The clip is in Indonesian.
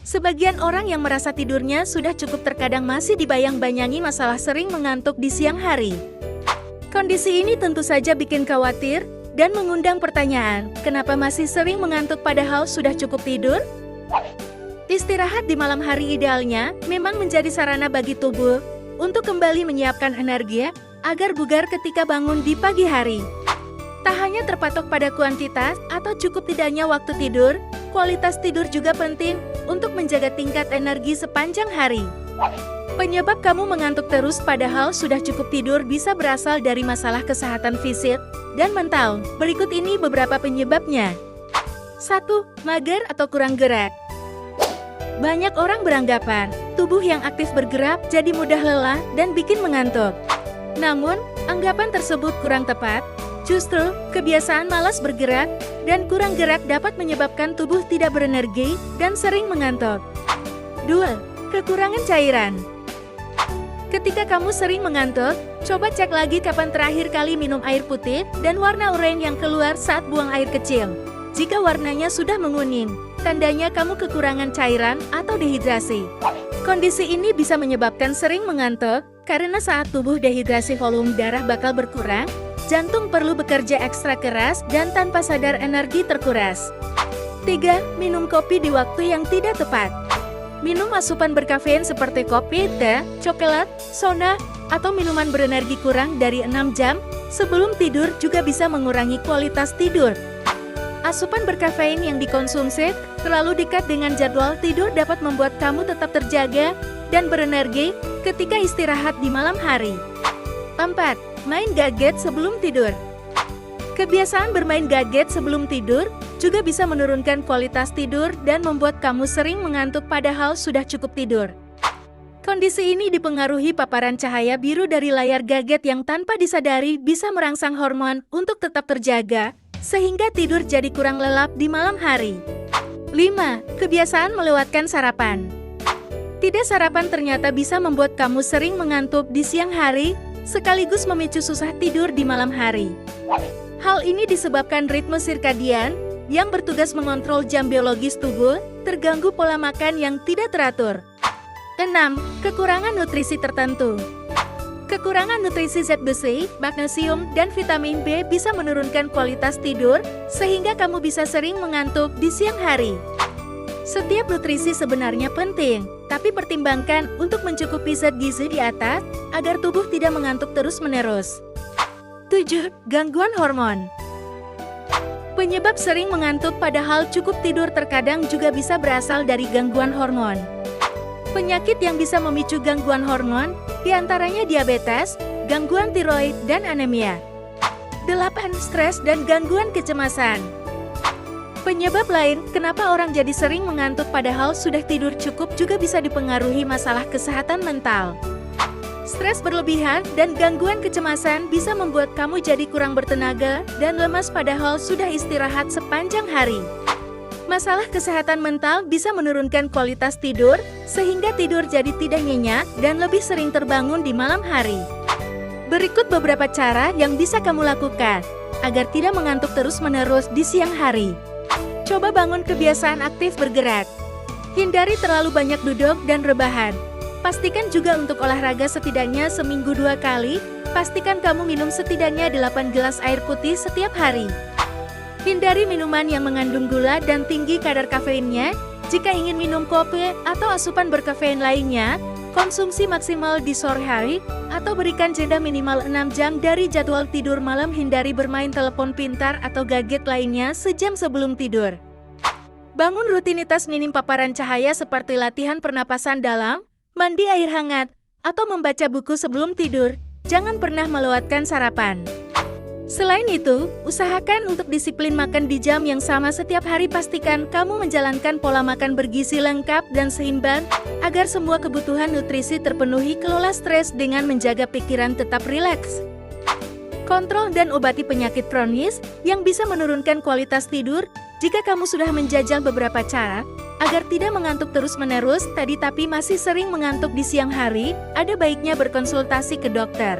Sebagian orang yang merasa tidurnya sudah cukup terkadang masih dibayang-bayangi masalah sering mengantuk di siang hari. Kondisi ini tentu saja bikin khawatir dan mengundang pertanyaan, kenapa masih sering mengantuk padahal sudah cukup tidur? Istirahat di malam hari idealnya memang menjadi sarana bagi tubuh untuk kembali menyiapkan energi agar bugar ketika bangun di pagi hari. Tak hanya terpatok pada kuantitas atau cukup tidaknya waktu tidur, kualitas tidur juga penting untuk menjaga tingkat energi sepanjang hari. Penyebab kamu mengantuk terus padahal sudah cukup tidur bisa berasal dari masalah kesehatan fisik dan mental. Berikut ini beberapa penyebabnya. 1. Mager atau kurang gerak. Banyak orang beranggapan, tubuh yang aktif bergerak jadi mudah lelah dan bikin mengantuk. Namun, anggapan tersebut kurang tepat. Justru, kebiasaan malas bergerak dan kurang gerak dapat menyebabkan tubuh tidak berenergi dan sering mengantuk. 2. Kekurangan cairan. Ketika kamu sering mengantuk, coba cek lagi kapan terakhir kali minum air putih dan warna oranye yang keluar saat buang air kecil. Jika warnanya sudah menguning, tandanya kamu kekurangan cairan atau dehidrasi. Kondisi ini bisa menyebabkan sering mengantuk karena saat tubuh dehidrasi volume darah bakal berkurang, jantung perlu bekerja ekstra keras dan tanpa sadar energi terkuras. 3. Minum kopi di waktu yang tidak tepat. Minum asupan berkafein seperti kopi, teh, coklat, soda, atau minuman berenergi kurang dari 6 jam sebelum tidur juga bisa mengurangi kualitas tidur. Asupan berkafein yang dikonsumsi terlalu dekat dengan jadwal tidur dapat membuat kamu tetap terjaga dan berenergi ketika istirahat di malam hari. 4. Main gadget sebelum tidur. Kebiasaan bermain gadget sebelum tidur juga bisa menurunkan kualitas tidur dan membuat kamu sering mengantuk padahal sudah cukup tidur. Kondisi ini dipengaruhi paparan cahaya biru dari layar gadget yang tanpa disadari bisa merangsang hormon untuk tetap terjaga, sehingga tidur jadi kurang lelap di malam hari. 5. Kebiasaan melewatkan sarapan. Tidak sarapan ternyata bisa membuat kamu sering mengantuk di siang hari, sekaligus memicu susah tidur di malam hari. Hal ini disebabkan ritme sirkadian yang bertugas mengontrol jam biologis tubuh, terganggu pola makan yang tidak teratur. 6. Kekurangan nutrisi tertentu. Kekurangan nutrisi zat besi, magnesium, dan vitamin B bisa menurunkan kualitas tidur, sehingga kamu bisa sering mengantuk di siang hari. Setiap nutrisi sebenarnya penting, tapi pertimbangkan untuk mencukupi zat gizi di atas, agar tubuh tidak mengantuk terus-menerus. 7. Gangguan hormon. Penyebab sering mengantuk padahal cukup tidur terkadang juga bisa berasal dari gangguan hormon. Penyakit yang bisa memicu gangguan hormon diantaranya diabetes, gangguan tiroid, dan anemia. 8. Stres dan gangguan kecemasan. Penyebab lain kenapa orang jadi sering mengantuk padahal sudah tidur cukup juga bisa dipengaruhi masalah kesehatan mental. Stres berlebihan dan gangguan kecemasan bisa membuat kamu jadi kurang bertenaga dan lemas padahal sudah istirahat sepanjang hari. Masalah kesehatan mental bisa menurunkan kualitas tidur, sehingga tidur jadi tidak nyenyak dan lebih sering terbangun di malam hari. Berikut beberapa cara yang bisa kamu lakukan agar tidak mengantuk terus-menerus di siang hari. Coba bangun kebiasaan aktif bergerak. Hindari terlalu banyak duduk dan rebahan. Pastikan juga untuk olahraga setidaknya seminggu 2 kali. Pastikan kamu minum setidaknya 8 gelas air putih setiap hari. Hindari minuman yang mengandung gula dan tinggi kadar kafeinnya. Jika ingin minum kopi atau asupan berkafein lainnya, konsumsi maksimal di sore hari atau berikan jeda minimal 6 jam dari jadwal tidur malam. Hindari bermain telepon pintar atau gadget lainnya sejam sebelum tidur. Bangun rutinitas minim paparan cahaya seperti latihan pernapasan dalam, mandi air hangat, atau membaca buku sebelum tidur. Jangan pernah melewatkan sarapan. Selain itu, usahakan untuk disiplin makan di jam yang sama setiap hari. Pastikan kamu menjalankan pola makan bergizi lengkap dan seimbang, agar semua kebutuhan nutrisi terpenuhi. Kelola stres dengan menjaga pikiran tetap rileks. Kontrol dan obati penyakit kronis yang bisa menurunkan kualitas tidur. Jika kamu sudah menjajal beberapa cara agar tidak mengantuk terus-menerus tapi masih sering mengantuk di siang hari, ada baiknya berkonsultasi ke dokter.